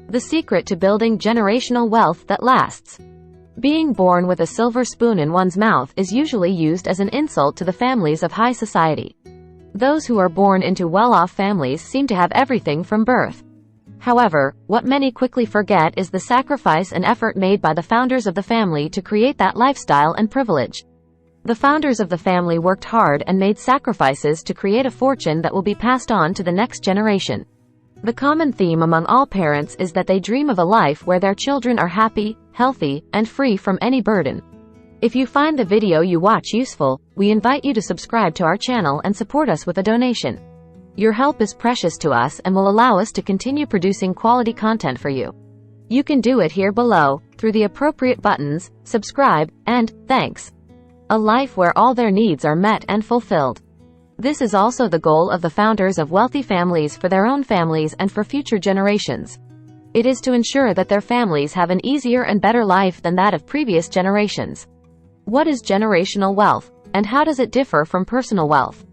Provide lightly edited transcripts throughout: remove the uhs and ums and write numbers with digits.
The secret to building generational wealth that lasts. Being born with a silver spoon in one's mouth is usually used as an insult to the families of high society. Those who are born into well-off families seem to have everything from birth. However, what many quickly forget is the sacrifice and effort made by the founders of the family to create that lifestyle and privilege. The founders of the family worked hard and made sacrifices to create a fortune that will be passed on to the next generation. The common theme among all parents is that they dream of a life where their children are happy, healthy, and free from any burden. If you find the video you watch useful, we invite you to subscribe to our channel and support us with a donation. Your help is precious to us and will allow us to continue producing quality content for you. You can do it here below, through the appropriate buttons, subscribe, and thanks. A life where all their needs are met and fulfilled. This is also the goal of the founders of wealthy families for their own families and for future generations. It is to ensure that their families have an easier and better life than that of previous generations. What is generational wealth, and how does it differ from personal wealth?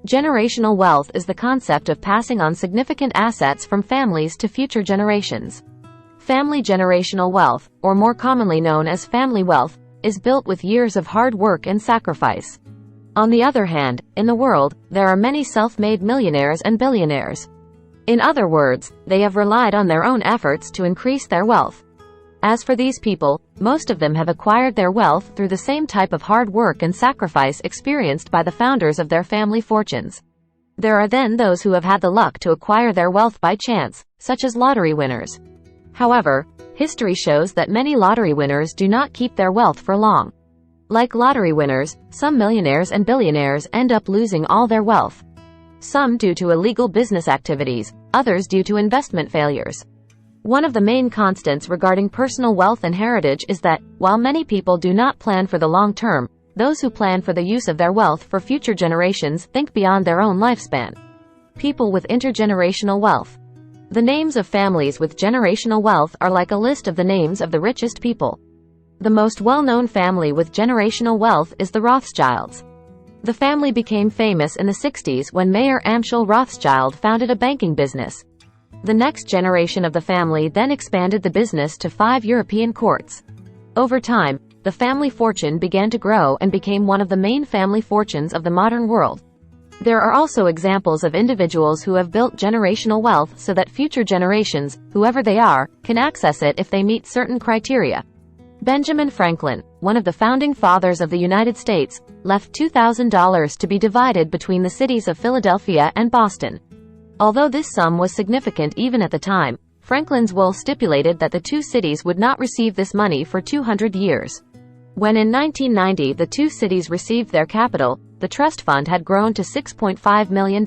Generational wealth is the concept of passing on significant assets from families to future generations. Family generational wealth, or more commonly known as family wealth, is built with years of hard work and sacrifice. On the other hand, in the world, there are many self-made millionaires and billionaires. In other words, they have relied on their own efforts to increase their wealth. As for these people, most of them have acquired their wealth through the same type of hard work and sacrifice experienced by the founders of their family fortunes. There are then those who have had the luck to acquire their wealth by chance, such as lottery winners. However, history shows that many lottery winners do not keep their wealth for long. Like lottery winners, some millionaires and billionaires end up losing all their wealth. Some due to illegal business activities, others due to investment failures. One of the main constants regarding personal wealth and heritage is that, while many people do not plan for the long term, those who plan for the use of their wealth for future generations think beyond their own lifespan. People with intergenerational wealth. The names of families with generational wealth are like a list of the names of the richest people. The most well-known family with generational wealth is the Rothschilds. The family became famous in the 60s when Mayer Amschel Rothschild founded a banking business. The next generation of the family then expanded the business to 5 European courts. Over time, the family fortune began to grow and became one of the main family fortunes of the modern world. There are also examples of individuals who have built generational wealth so that future generations, whoever they are, can access it if they meet certain criteria. Benjamin Franklin, one of the founding fathers of the United States, left $2,000 to be divided between the cities of Philadelphia and Boston. Although this sum was significant even at the time, Franklin's will stipulated that the two cities would not receive this money for 200 years. When in 1990 the two cities received their capital, the trust fund had grown to $6.5 million.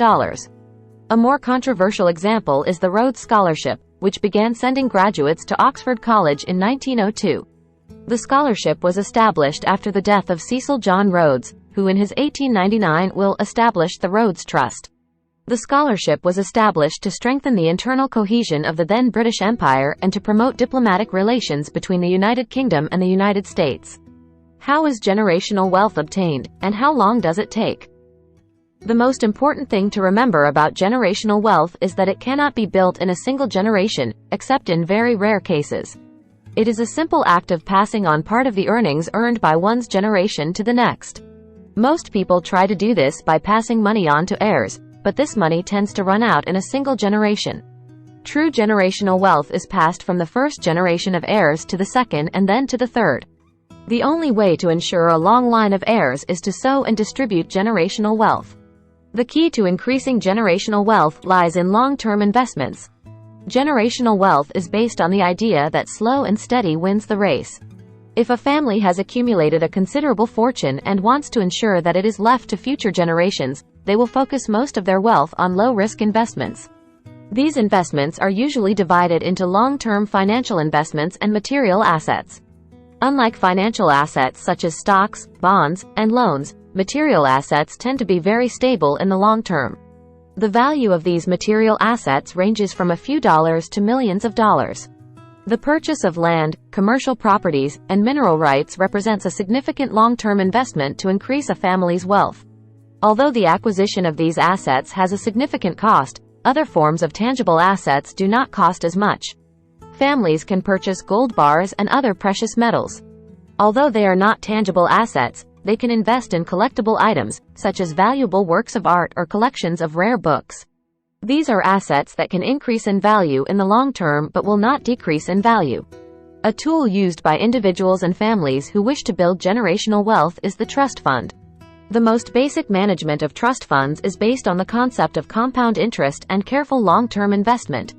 A more controversial example is the Rhodes Scholarship, which began sending graduates to Oxford College in 1902. The scholarship was established after the death of Cecil John Rhodes, who in his 1899 will established the Rhodes Trust. The scholarship was established to strengthen the internal cohesion of the then British Empire and to promote diplomatic relations between the United Kingdom and the United States. How is generational wealth obtained, and how long does it take? The most important thing to remember about generational wealth is that it cannot be built in a single generation, except in very rare cases. It is a simple act of passing on part of the earnings earned by one's generation to the next. Most people try to do this by passing money on to heirs, but this money tends to run out in a single generation. True generational wealth is passed from the first generation of heirs to the second and then to the third. The only way to ensure a long line of heirs is to sow and distribute generational wealth. The key to increasing generational wealth lies in long-term investments. Generational wealth is based on the idea that slow and steady wins the race. If a family has accumulated a considerable fortune and wants to ensure that it is left to future generations, they will focus most of their wealth on low-risk investments. These investments are usually divided into long-term financial investments and material assets. Unlike financial assets such as stocks, bonds, and loans, material assets tend to be very stable in the long term. The value of these material assets ranges from a few dollars to millions of dollars. The purchase of land, commercial properties, and mineral rights represents a significant long-term investment to increase a family's wealth. Although the acquisition of these assets has a significant cost, other forms of tangible assets do not cost as much. Families can purchase gold bars and other precious metals. Although they are not tangible assets, they can invest in collectible items, such as valuable works of art or collections of rare books. These are assets that can increase in value in the long term but will not decrease in value. A tool used by individuals and families who wish to build generational wealth is the trust fund. The most basic management of trust funds is based on the concept of compound interest and careful long-term investment.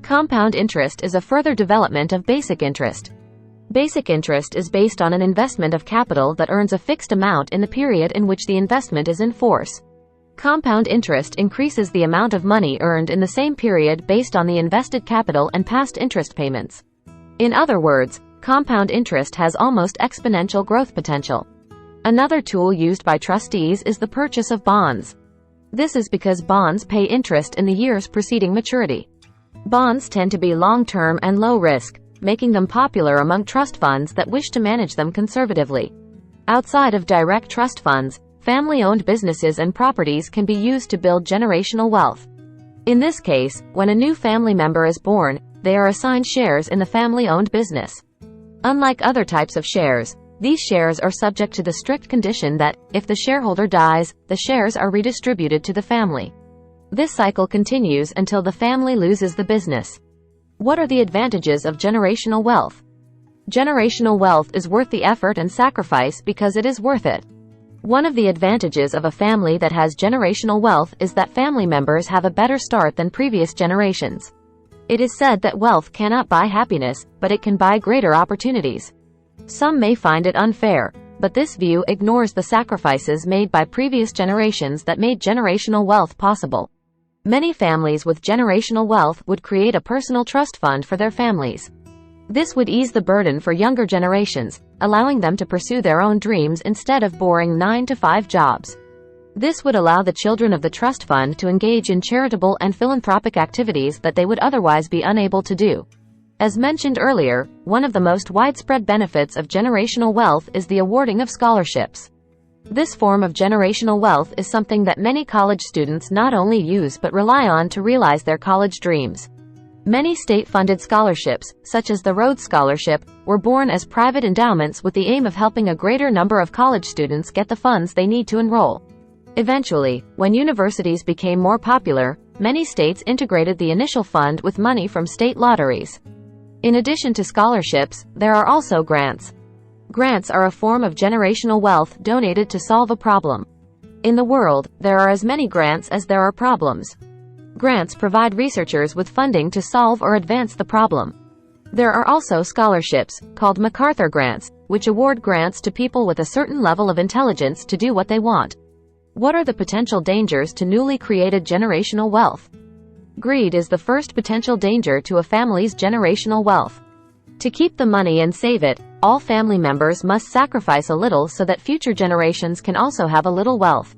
Compound interest is a further development of basic interest. Basic interest is based on an investment of capital that earns a fixed amount in the period in which the investment is in force. Compound interest increases the amount of money earned in the same period based on the invested capital and past interest payments. In other words, compound interest has almost exponential growth potential. Another tool used by trustees is the purchase of bonds. This is because bonds pay interest in the years preceding maturity. Bonds tend to be long-term and low risk, making them popular among trust funds that wish to manage them conservatively. Outside of direct trust funds, family-owned businesses and properties can be used to build generational wealth. In this case, when a new family member is born, they are assigned shares in the family-owned business. Unlike other types of shares, these shares are subject to the strict condition that, if the shareholder dies, the shares are redistributed to the family. This cycle continues until the family loses the business. What are the advantages of generational wealth? Generational wealth is worth the effort and sacrifice because it is worth it. One of the advantages of a family that has generational wealth is that family members have a better start than previous generations. It is said that wealth cannot buy happiness, but it can buy greater opportunities. Some may find it unfair, but this view ignores the sacrifices made by previous generations that made generational wealth possible. Many families with generational wealth would create a personal trust fund for their families. This would ease the burden for younger generations, allowing them to pursue their own dreams instead of boring 9-to-5 jobs. This would allow the children of the trust fund to engage in charitable and philanthropic activities that they would otherwise be unable to do. As mentioned earlier, one of the most widespread benefits of generational wealth is the awarding of scholarships. This form of generational wealth is something that many college students not only use but rely on to realize their college dreams. Many state-funded scholarships, such as the Rhodes Scholarship, were born as private endowments with the aim of helping a greater number of college students get the funds they need to enroll. Eventually, when universities became more popular, many states integrated the initial fund with money from state lotteries. In addition to scholarships, there are also grants. Grants are a form of generational wealth donated to solve a problem. In the world, there are as many grants as there are problems. Grants provide researchers with funding to solve or advance the problem. There are also scholarships, called MacArthur grants, which award grants to people with a certain level of intelligence to do what they want. What are the potential dangers to newly created generational wealth? Greed is the first potential danger to a family's generational wealth. To keep the money and save it, all family members must sacrifice a little so that future generations can also have a little wealth.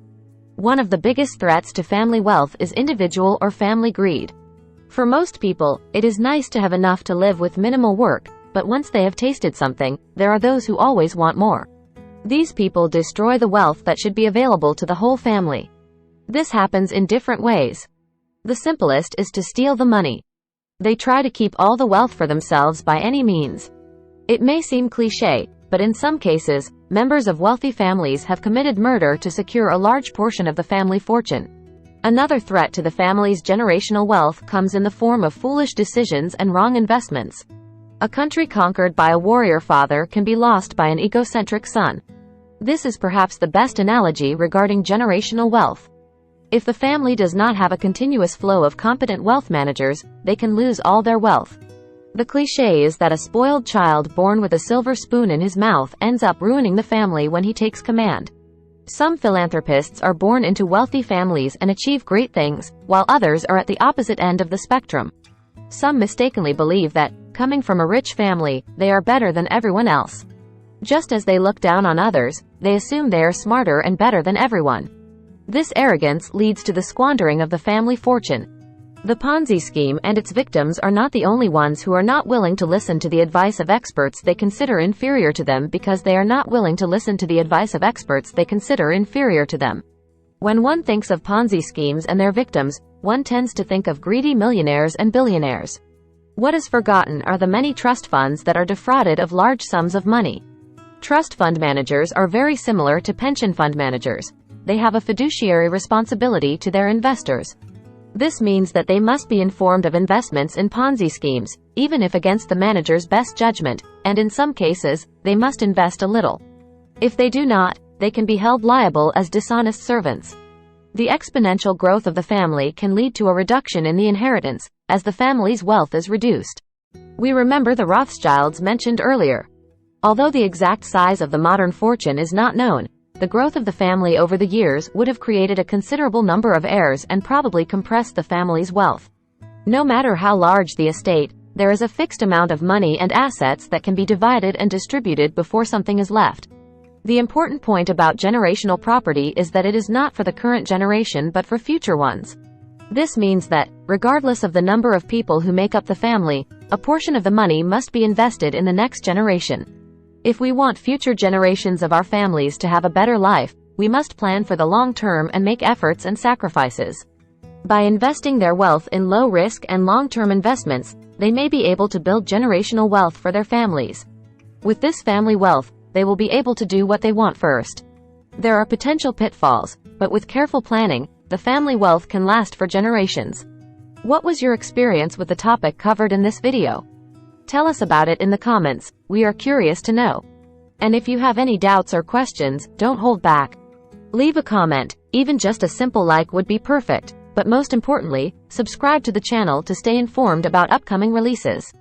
One of the biggest threats to family wealth is individual or family greed. For most people, it is nice to have enough to live with minimal work, but once they have tasted something, there are those who always want more. These people destroy the wealth that should be available to the whole family. This happens in different ways. The simplest is to steal the money. They try to keep all the wealth for themselves by any means. It may seem cliché, but in some cases, members of wealthy families have committed murder to secure a large portion of the family fortune. Another threat to the family's generational wealth comes in the form of foolish decisions and wrong investments. A country conquered by a warrior father can be lost by an egocentric son. This is perhaps the best analogy regarding generational wealth. If the family does not have a continuous flow of competent wealth managers, they can lose all their wealth. The cliché is that a spoiled child born with a silver spoon in his mouth ends up ruining the family when he takes command. Some philanthropists are born into wealthy families and achieve great things, while others are at the opposite end of the spectrum. Some mistakenly believe that, coming from a rich family, they are better than everyone else. Just as they look down on others, they assume they are smarter and better than everyone. This arrogance leads to the squandering of the family fortune. The Ponzi scheme and its victims are not the only ones who are not willing to listen to the advice of experts they consider inferior to them because they are not willing to listen to the advice of experts they consider inferior to them. When one thinks of Ponzi schemes and their victims, one tends to think of greedy millionaires and billionaires. What is forgotten are the many trust funds that are defrauded of large sums of money. Trust fund managers are very similar to pension fund managers. They have a fiduciary responsibility to their investors. This means that they must be informed of investments in Ponzi schemes, even if against the manager's best judgment, and in some cases, they must invest a little. If they do not, they can be held liable as dishonest servants. The exponential growth of the family can lead to a reduction in the inheritance, as the family's wealth is reduced. We remember the Rothschilds mentioned earlier. Although the exact size of the modern fortune is not known, the growth of the family over the years would have created a considerable number of heirs and probably compressed the family's wealth. No matter how large the estate, there is a fixed amount of money and assets that can be divided and distributed before something is left. The important point about generational property is that it is not for the current generation but for future ones. This means that, regardless of the number of people who make up the family, a portion of the money must be invested in the next generation. If we want future generations of our families to have a better life, we must plan for the long term and make efforts and sacrifices. By investing their wealth in low-risk and long-term investments, they may be able to build generational wealth for their families. With this family wealth, they will be able to do what they want first. There are potential pitfalls, but with careful planning, the family wealth can last for generations. What was your experience with the topic covered in this video? Tell us about it in the comments, we are curious to know. And if you have any doubts or questions, don't hold back. Leave a comment, even just a simple like would be perfect, but most importantly, subscribe to the channel to stay informed about upcoming releases.